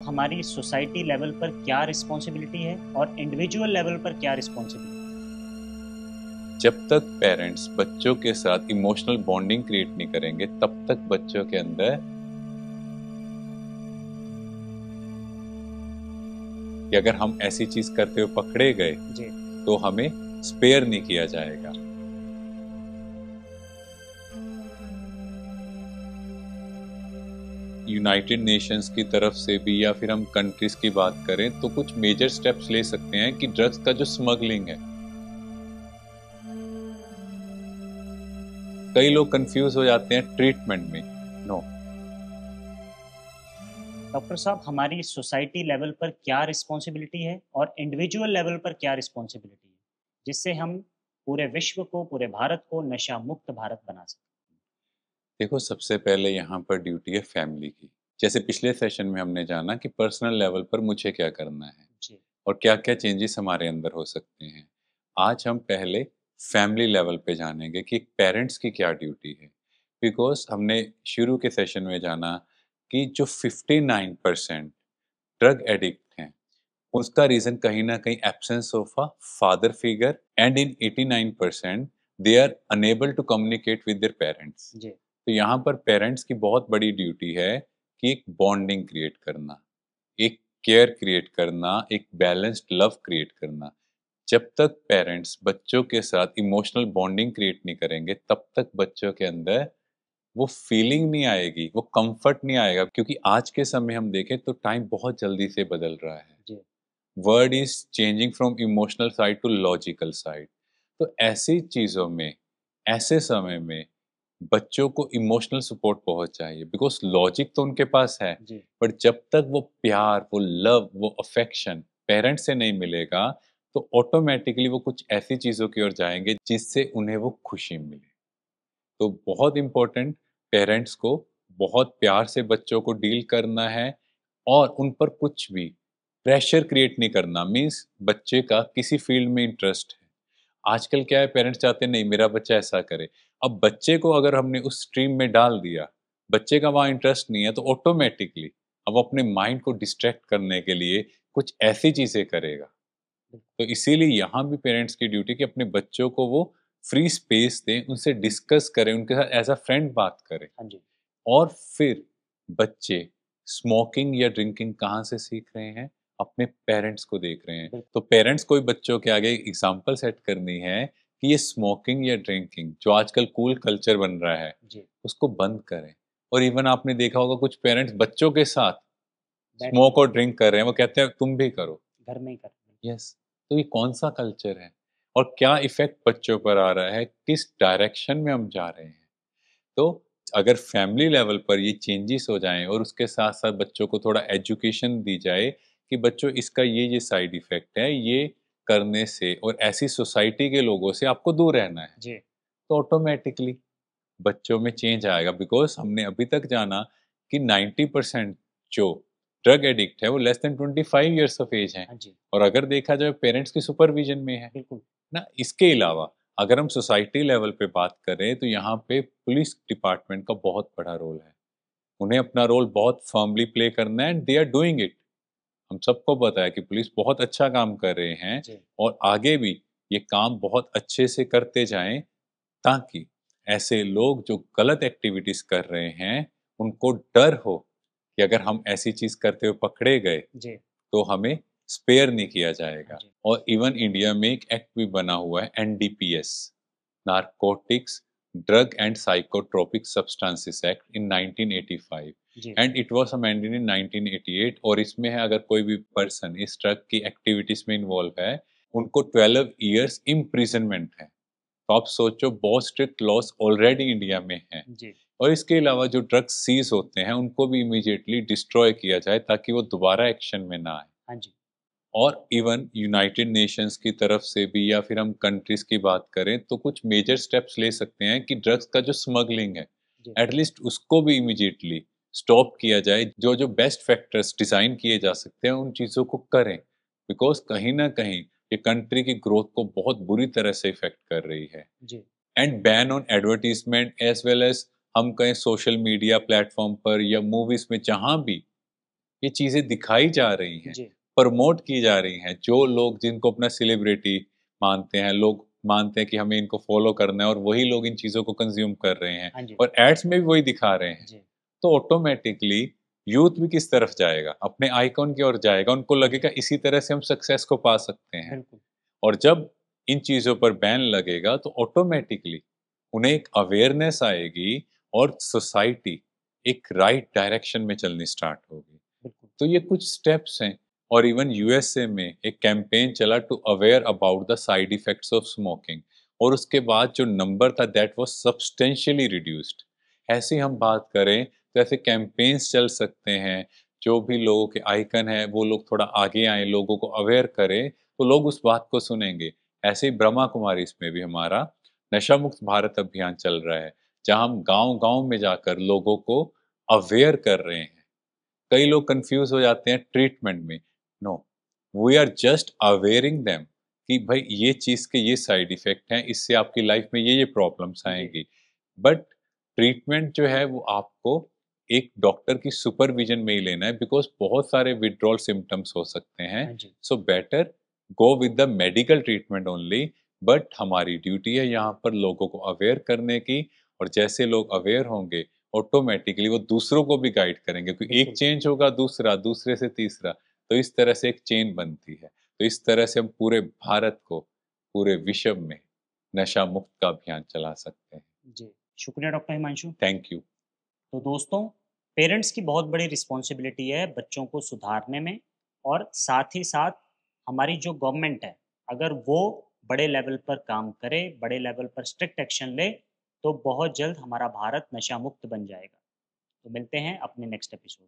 हमारी society level पर क्या रिस्पॉन्सिबिलिटी है और इंडिविजुअल लेवल पर क्या रिस्पॉन्सिबिलिटी। जब तक पेरेंट्स बच्चों के साथ इमोशनल बॉन्डिंग क्रिएट नहीं करेंगे तब तक बच्चों के अंदर कि अगर हम ऐसी चीज करते हुए पकड़े गए जी। तो हमें स्पेयर नहीं किया जाएगा। यूनाइटेड नेशंस की तरफ से भी या फिर हम कंट्रीज की बात करें तो कुछ मेजर स्टेप्स ले सकते हैं कि ड्रग्स का जो स्मगलिंग है, कई लोग कंफ्यूज हो जाते हैं ट्रीटमेंट में। नो, डॉक्टर साहब, हमारी सोसाइटी लेवल पर क्या रिस्पॉन्सिबिलिटी है और इंडिविजुअल लेवल पर क्या रिस्पॉन्सिबिलिटी है, जिससे हम पूरे विश्व को, पूरे भारत को नशा मुक्त भारत बना सकें। देखो सबसे पहले यहाँ पर ड्यूटी है फैमिली की। जैसे पिछले सेशन में हमने जाना कि पर्सनल लेवल पर मुझे क्या करना है जी। और क्या-क्या चेंजेस हमारे अंदर हो सकते हैं। आज हम पहले फैमिली लेवल पे जानेंगे कि पेरेंट्स की क्या ड्यूटी है। बिकॉज़ हमने शुरू के सेशन में जाना कि जो 59% ड्रग एडिक्ट हैं, उसका रीज़न कहीं न कहीं absence of a father figure and in 89% they are unable to communicate with their parents. जी। तो यहाँ पर पेरेंट्स की बहुत बड़ी ड्यूटी है कि एक बॉन्डिंग क्रिएट करना, एक केयर क्रिएट करना, एक बैलेंस्ड लव क्रिएट करना। जब तक पेरेंट्स बच्चों के साथ इमोशनल बॉन्डिंग क्रिएट नहीं करेंगे, तब तक बच्चों के अंदर वो फीलिंग नहीं आएगी, वो कम्फर्ट नहीं आएगा, क्योंकि आज के समय हम देखें तो टाइम बहुत जल्दी से बदल रहा है। जी। World is changing from emotional side to logical side. तो ऐसी चीज़ों में, ऐसे समय में बच्चों को इमोशनल सपोर्ट बहुत चाहिए, बिकॉज़ लॉजिक तो उनके पास है, जी। बट जब तक वो प्यार, वो लव, वो अफेक्शन पेरेंट्स से नहीं मिलेगा, तो ऑटोमैटिकली वो कुछ ऐसी चीज़ों की ओर जाएँगे जिससे उन्हें वो खुशी मिले। तो बहुत इम्पोर्टेंट, पेरेंट्स को बहुत प्यार से बच्चों को डील करना है और उन पर कुछ भी प्रेशर क्रिएट नहीं करना। मीन्स बच्चे का किसी फील्ड में इंटरेस्ट है, आजकल क्या है, पेरेंट्स चाहते हैं नहीं मेरा बच्चा ऐसा करे। अब बच्चे को अगर हमने उस स्ट्रीम में डाल दिया, बच्चे का वहाँ इंटरेस्ट नहीं है, तो ऑटोमेटिकली अब वो अपने माइंड को डिस्ट्रैक्ट करने के लिए कुछ ऐसी चीज़ें करेगा। तो इसीलिए यहाँ भी पेरेंट्स की ड्यूटी कि अपने बच्चों को वो फ्री स्पेस दें, उनसे डिस्कस करें, उनके साथ एज़ अ फ्रेंड बात करें। हाँ जी। और फिर बच्चे स्मोकिंग या ड्रिंकिंग कहाँ से सीख रहे हैं? अपने पेरेंट्स को देख रहे हैं। बिल्कुल। तो पेरेंट्स को भी बच्चों के आगे एग्ज़ाम्पल सेट करनी है कि ये स्मोकिंग या ड्रिंकिंग जो आजकल कूल कल्चर बन रहा है, जी। उसको बंद करें। और इवन आपने देखा होगा कुछ पेरेंट्स बच्चों के साथ बैठ के स्मोक और ड्रिंक कर रहे हैं, वो कहते हैं तुम भी करो। घर में ही करते हैं। यस, तो ये कौन-सा कल्चर है? और क्या इफ़ेक्ट बच्चों पर आ रहा है? किस डायरेक्शन में हम जा रहे हैं? तो अगर फैमिली लेवल पर ये चेंजेस हो जाएँ और उसके साथ-साथ बच्चों को थोड़ा एजुकेशन दी जाए कि बच्चों इसका ये साइड इफ़ेक्ट है, ये करने से और ऐसी सोसाइटी के लोगों से आपको दूर रहना है। जी। तो ऑटोमैटिकली बच्चों में चेंज आएगा, बिकॉज़ हमने अभी तक जाना कि 90% जो ड्रग एडिक्ट है वो less than 25 years of age हैं। हाँ जी। और अगर देखा जाए पेरेंट्स की सुपरविज़न में है। बिल्कुल। ना, इसके अलावा अगर हम सोसाइटी लेवल पे बात करें तो यहाँ पे पुलिस डिपार्टमेंट का बहुत बड़ा रोल है। उन्हें अपना रोल बहुत फर्मली प्ले करना है and they are doing it. हम सबको पता है कि पुलिस बहुत अच्छा काम कर रहे हैं जी। और आगे भी ये काम बहुत अच्छे से करते जाएँ, ताकि ऐसे लोग जो गलत एक्टिविटीज़ कर रहे हैं, उनको डर हो कि अगर हम ऐसी चीज़ करते हुए पकड़े गए, जी। तो हमें स्पेयर नहीं किया हाँ जाएगा। जी। और इवन इंडिया में एक एक्ट भी बना हुआ है NDPS, narcotics, drug and psychotropic substances act in 1985, जी। And it was amended in 1988। और इसमें है अगर कोई भी पर्सन इस ड्रग की एक्टिविटीज़ में इन्वॉल्व है, उनको 12 इयर्स इम्प्रिजनमेंट है। तो आप सोचो बहुत स्ट्रिक्ट लॉज़ ऑलरेडी इंडिया में हैं। जी। और इसके अलावा जो ड्रग्स सीज़ होते हैं, उनको भी इमीडिएटली डिस्ट्रॉय किया जाए ताकि वो दोबारा एक्शन में ना आए। हाँ जी। और इवन यूनाइटेड नेशंस की तरफ से भी या फिर हम कंट्रीज़ की बात करें तो कुछ मेजर स्टेप्स ले सकते हैं कि ड्रग्स का जो स्मगलिंग है, जी। एटलीस्ट उसको भी इमीडिएटली स्टॉप किया जाए। जो बेस्ट फैक्टर्स डिज़ाइन किए जा सकते हैं, उन चीज़ों को करें। बिकॉज़ कहीं न कहीं ये कंट्री की ग्रोथ को बहुत बुरी तरह से इफ़ेक्ट कर रही है। जी। And ban on advertisement as well as हम कहें सोशल मीडिया प्लेटफ़ॉर्म पर या मूवीज़ में जहाँ भी ये चीज़ें दिखाई जा रही हैं, जी, प्रमोट की जा रही हैं। जो लोग जिनको अपना सेलिब्रिटी मानते हैं, लोग मानते हैं कि हमें इनको फ़ॉलो करना है और वही लोग इन चीज़ों को कंज़्यूम कर रहे हैं हाँ जी, और एड्स में भी वही दिखा रहे हैं। जी, तो ऑटोमैटिकली यूथ भी किस तरफ जाएगा? अपने आइकॉन की ओर जाएगा, उनको लगेगा इसी तरह से हम सक्सेस को पा सकते हैं। बिल्कुल, और जब इन चीज़ों पर बैन लगेगा तो ऑटोमैटिकली उन्हें एक अवेयरनेस आएगी और सोसाइटी एक राइट डायरेक्शन में चलनी स्टार्ट होगी। बिल्कुल, तो ये कुछ स्टेप्स हैं और इवन यूएसए में एक कैंपेन चला to aware about the side effects of smoking और उसके बाद जो नंबर था दैट वाज सब्सटेंशियली रिड्यूस्ड। ऐसे ही हम बात करें तो ऐसे कैंपेन्स चल सकते हैं, जो भी लोगों के आइकन हैं वो लोग थोड़ा आगे आएँ, लोगों को अवेयर करें, तो लोग उस बात को सुनेंगे। ऐसे ही ब्रह्मा कुमारीज़ में भी हमारा नशा मुक्त भारत अभियान चल रहा है, जहाँ हम गाँव-गाँव में जाकर लोगों को अवेयर कर रहे हैं। कई लोग कंफ्यूज हो जाते हैं ट्रीटमेंट में। No, we are just awaring them कि भाई ये चीज़ के ये साइड इफ़ेक्ट हैं, इससे आपकी लाइफ में ये प्रॉब्लम्स जी, आएँगी। बट ट्रीटमेंट जो है वो आपको एक डॉक्टर की सुपरविज़न में ही लेना है बिकॉज़ बहुत सारे विथड्रॉल सिम्पटम्स हो सकते हैं। हाँ जी, so better go with the medical treatment only. But हमारी ड्यूटी है यहाँ पर लोगों को अवेयर करने की और जैसे लोग अवेयर होंगे ऑटोमैटिकली वो दूसरों को भी गाइड करेंगे क्योंकि एक बिल्कुल, चेंज होगा दूसरा, दूसरे से तीसरा, तो इस तरह से एक चेन बनती है। तो इस तरह से हम पूरे भारत को, पूरे विश्व में नशा मुक्त का अभियान चला सकते हैं। जी। शुक्रिया डॉक्टर हिमांशु। Thank you. तो दोस्तों, पेरेंट्स की बहुत बड़ी रिस्पॉन्सिबिलिटी है बच्चों को सुधारने में और साथ ही साथ हमारी जो गवर्नमेंट है, अगर वो बड़े लेवल पर काम करे, बड़े लेवल पर स्ट्रिक्ट एक्शन ले, तो बहुत जल्द हमारा भारत नशा मुक्त बन जाएगा। तो मिलते हैं अपने नेक्स्ट एपिसोड।